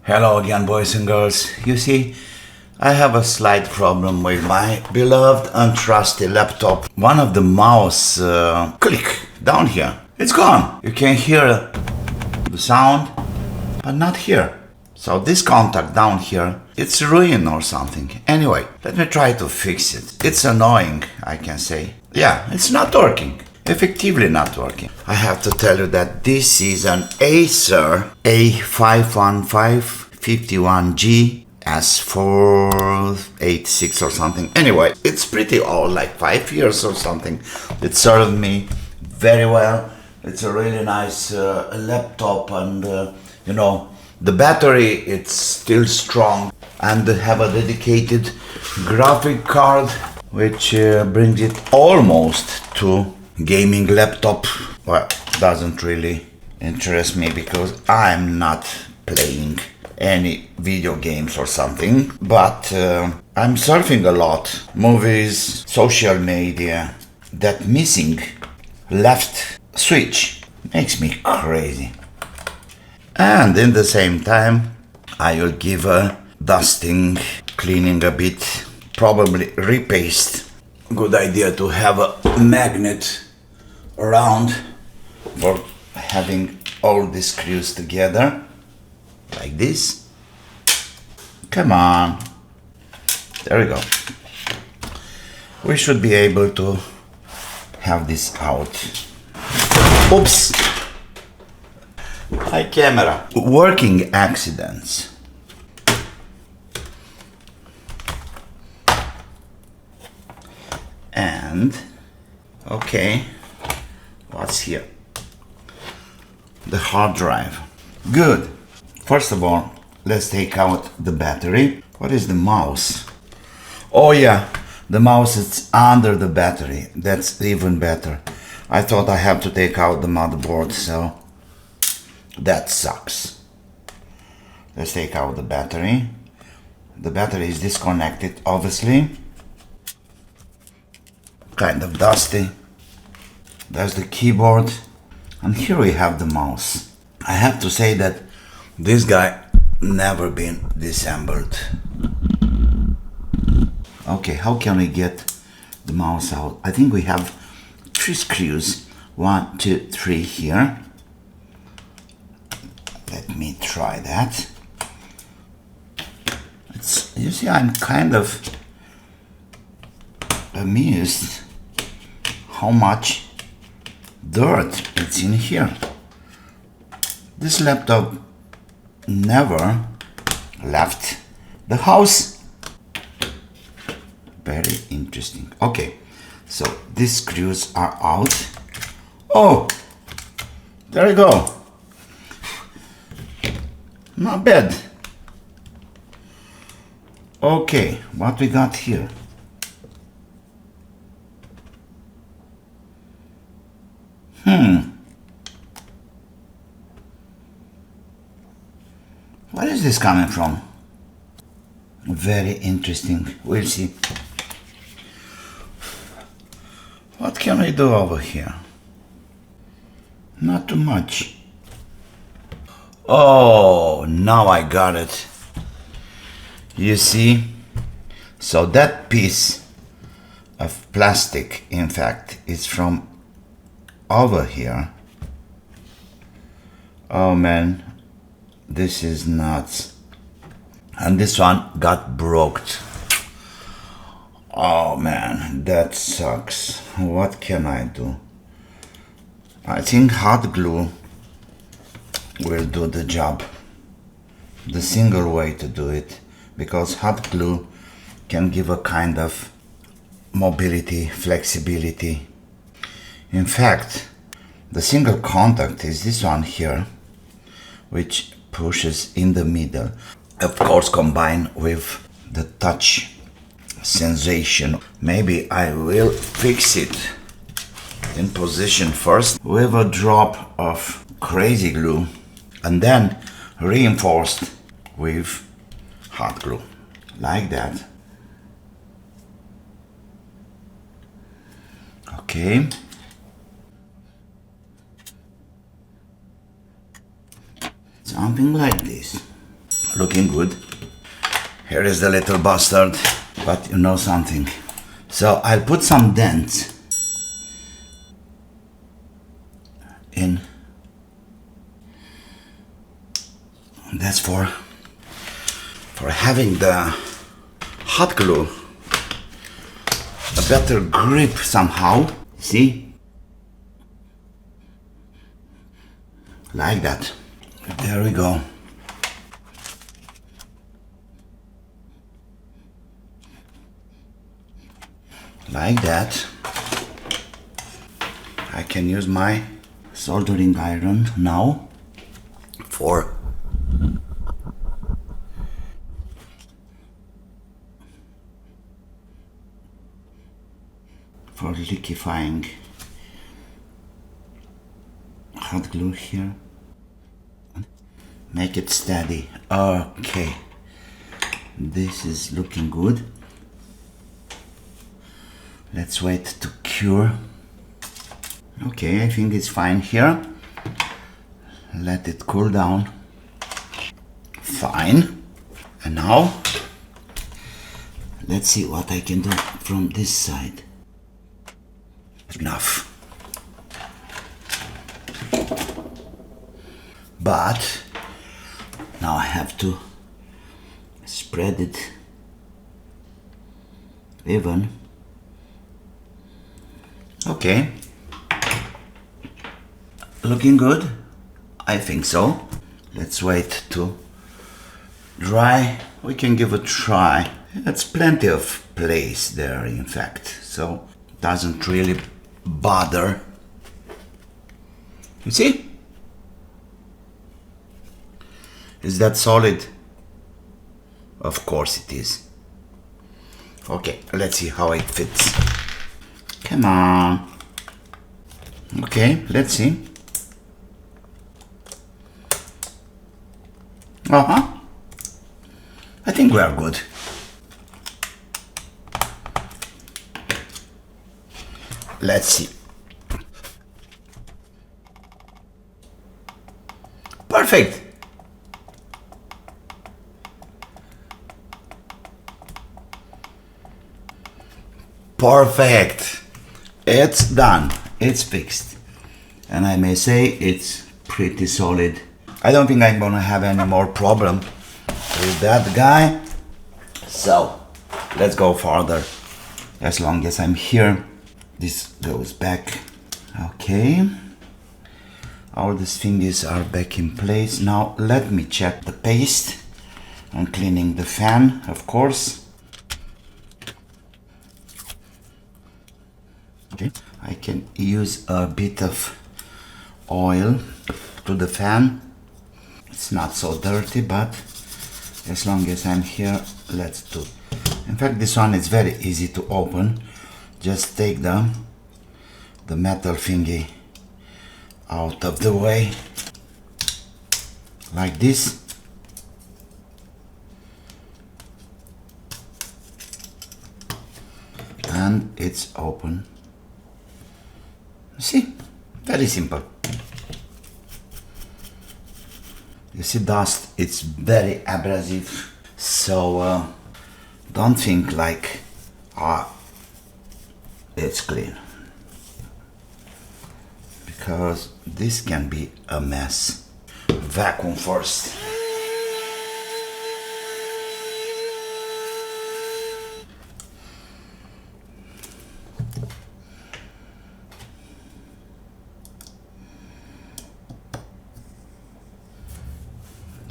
Hello again, boys and girls. You see, I have a slight problem with my beloved and trusty laptop. One of the mouse click down here. It's gone. You can hear the sound, but not here. So this contact down here, it's ruined or something. Anyway, let me try to fix it. It's annoying, I can say. Yeah, it's not working. Effectively not working. I have to tell you that this is an Acer A515 51G S-A-A V2 or something. Anyway, it's pretty old, like 5 years or something. It served me very well. It's a really nice laptop, and you know, the battery, it's still strong, and they have a dedicated graphic card which brings it almost to gaming laptop. Well, doesn't really interest me because I'm not playing any video games or something, but I'm surfing a lot, movies, social media. That missing left switch makes me crazy. And in the same time, I will give a dusting, cleaning a bit, probably repaste. Good idea to have a magnet around for having all these screws together, like this. Come on. There we go. We should be able to have this out. Oops! My camera. Working accidents. And, okay, what's here? The hard drive. Good. First of all, let's take out the battery. What is the mouse? Oh yeah, the mouse is under the battery. That's even better. I thought I have to take out the motherboard, so that sucks. Let's take out the battery. The battery is disconnected, obviously. Kind of dusty. There's the keyboard. And here we have the mouse. I have to say that this guy never been disassembled. Okay, how can we get the mouse out? I think we have 3 screws. 1, 2, 3 here. Let me try that. You see, I'm kind of amused how much dirt it's in here. This laptop never left the house. Very interesting. Okay, so these screws are out. Oh, there you go. Not bad. Okay, what we got here? Where is this coming from? Very interesting. We'll see. What can we do over here? Not too much. Oh, now I got it. You see? So that piece of plastic, in fact, is from over here. Oh man, this is nuts. And this one got broke. Oh man, that sucks. What can I do? I think hot glue will do the job. The single way to do it, because hot glue can give a kind of mobility, flexibility. In fact, the single contact is this one here, which pushes in the middle. Of course, combined with the touch sensation. Maybe I will fix it in position first with a drop of crazy glue, and then reinforced with hot glue, like that. Okay. Something like this. looking good. Here is the little bastard, but you know something. So I'll put some dents in. That's for having the hot glue a better grip somehow. See? Like that. There we go. Like that. I can use my soldering iron now for liquefying hot glue here. Make it steady. Okay, this is looking good. Let's wait to cure. Okay, I think it's fine here. Let it cool down. Fine. And now let's see what I can do from this side. Enough. But now I have to spread it even. Okay. Looking good? I think so. Let's wait to dry. We can give a try. That's plenty of place there, in fact, so it doesn't really bother. You see? Is that solid? Of course it is. Okay, let's see how it fits. Come on. Okay, let's see. I think we are good. Let's see. Perfect. Perfect. It's done. It's fixed. And I may say it's pretty solid. I don't think I'm gonna have any more problem with that guy. So let's go further. As long as I'm here, this goes back. Okay. All these fingers are back in place. Now let me check the paste. I'm cleaning the fan, of course. Okay. I can use a bit of oil to the fan. It's not so dirty, but as long as I'm here, let's do. In fact, this one is very easy to open. Just take the metal thingy out of the way, like this. And it's open. See? Very simple. You see dust, it's very abrasive, so don't think like, it's clean. Because this can be a mess. Vacuum first.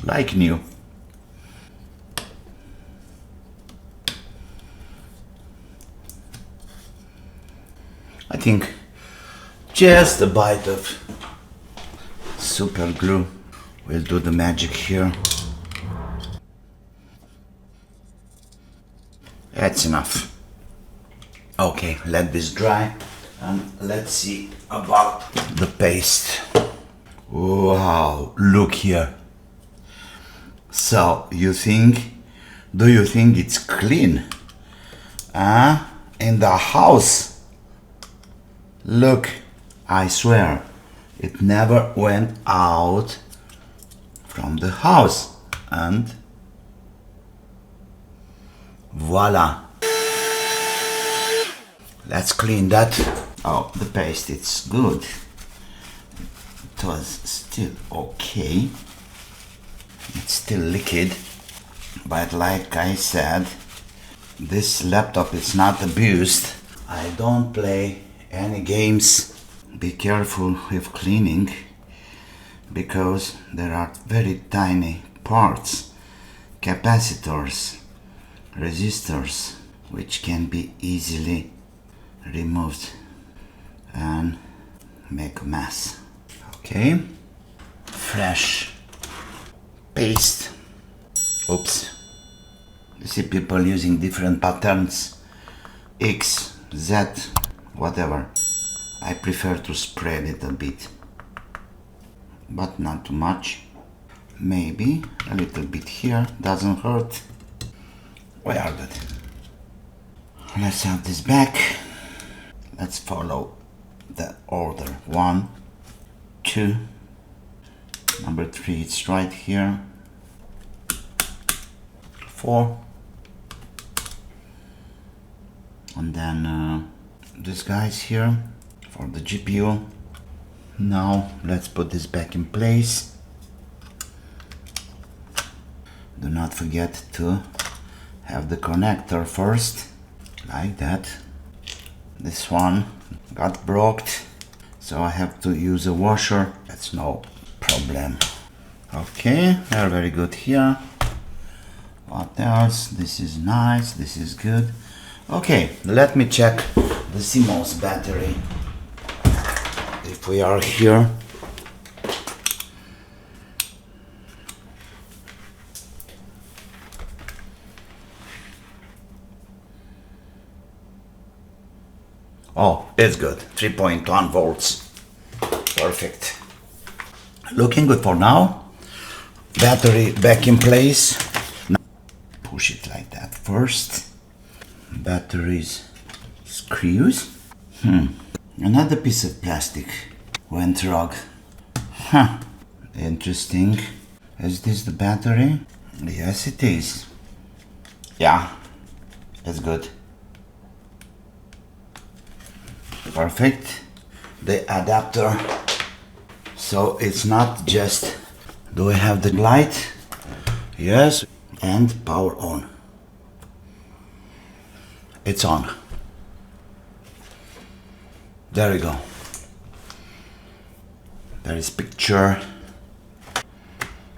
Like new. I think just a bite of super glue will do the magic here. That's enough. Okay, let this dry and let's see about the paste. Wow, look here. So, do you think it's clean? In the house? Look, I swear, it never went out from the house. And Voila. Let's clean that. Oh, the paste, it's good. It was still okay. It's still liquid, but like I said, this laptop is not abused. I don't play any games. Be careful with cleaning, because there are very tiny parts, capacitors, resistors, which can be easily removed and make a mess. Okay, fresh paste. Oops. You see people using different patterns, X, Z, whatever. I prefer to spread it a bit, but not too much. Maybe a little bit here, doesn't hurt. We are good. Let's have this back. Let's follow the order. 1, 2, number 3, it's right here. 4, and then this guy's here for the GPU. Now let's put this back in place. Do not forget to have the connector first, like that. This one got broke, so I have to use a washer. That's no problem. Okay, they're very good here. What else? This is nice, this is good. Okay, let me check the CMOS battery. If we are here. Oh, it's good. 3.1 volts. Perfect. Looking good for now. Battery back in place. Now push it like that first. Batteries, screws. Another piece of plastic went wrong. Interesting. Is this the battery? Yes, it is. Yeah, that's good. Perfect. The adapter. So it's not just, do we have the light? Yes, and power on. It's on. There we go. There is picture.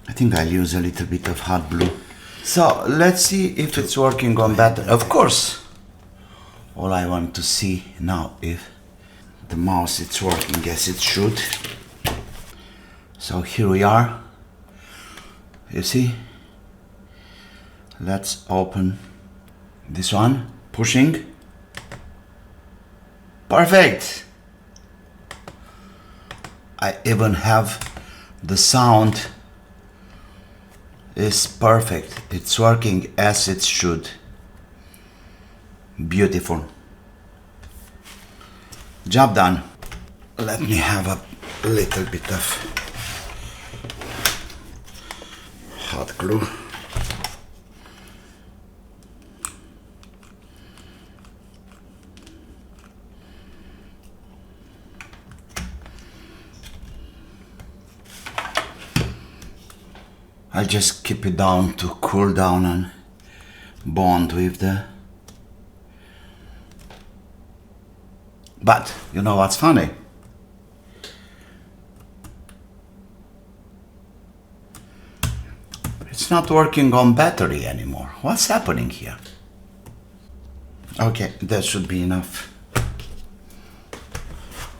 I think I'll use a little bit of hot blue. So let's see if it's working on battery. Of course. All I want to see now if the mouse it's working as it should. So here we are. You see? Let's open this one. Pushing. Perfect. I even have the sound is perfect. It's working as it should. Beautiful. Job done. Let me have a little bit of hot glue. I'll just keep it down to cool down and bond with the... But, you know what's funny? It's not working on battery anymore. What's happening here? Okay, that should be enough.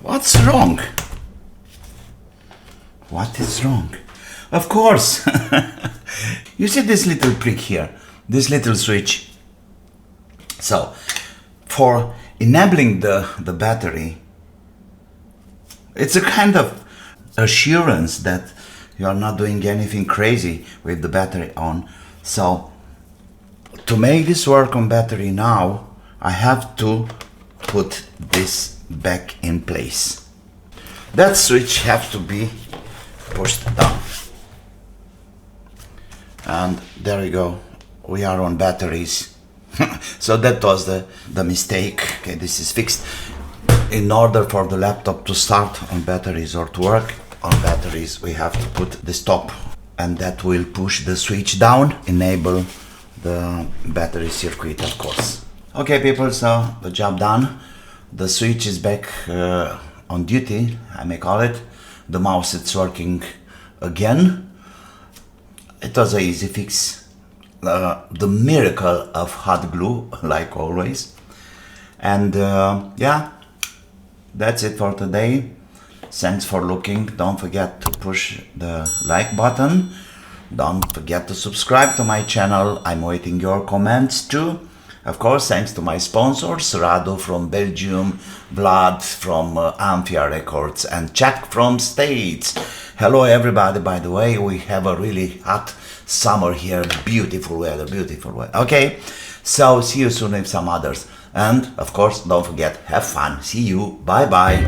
What's wrong? What is wrong? Of course! You see this little prick here, this little switch. So, for enabling the battery, it's a kind of assurance that you are not doing anything crazy with the battery on. So, to make this work on battery now, I have to put this back in place. That switch has to be pushed down. And there we go, we are on batteries. So that was the mistake. Okay, this is fixed. In order for the laptop to start on batteries or to work on batteries, we have to put the stop, and that will push the switch down, enable the battery circuit, of course. Okay people, so the job done. The switch is back on duty, I may call it. The mouse it's working again. It was an easy fix. The miracle of hot glue, like always. And yeah, that's it for today. Thanks for looking. Don't forget to push the like button. Don't forget to subscribe to my channel. I'm waiting your comments too. Of course, thanks to my sponsors, Radu from Belgium, Vlad from Amphia Records, and Jack from States. Hello everybody, by the way, we have a really hot summer here, beautiful weather, beautiful weather. Okay, so see you soon with some others. And of course, don't forget, have fun. See you, bye bye.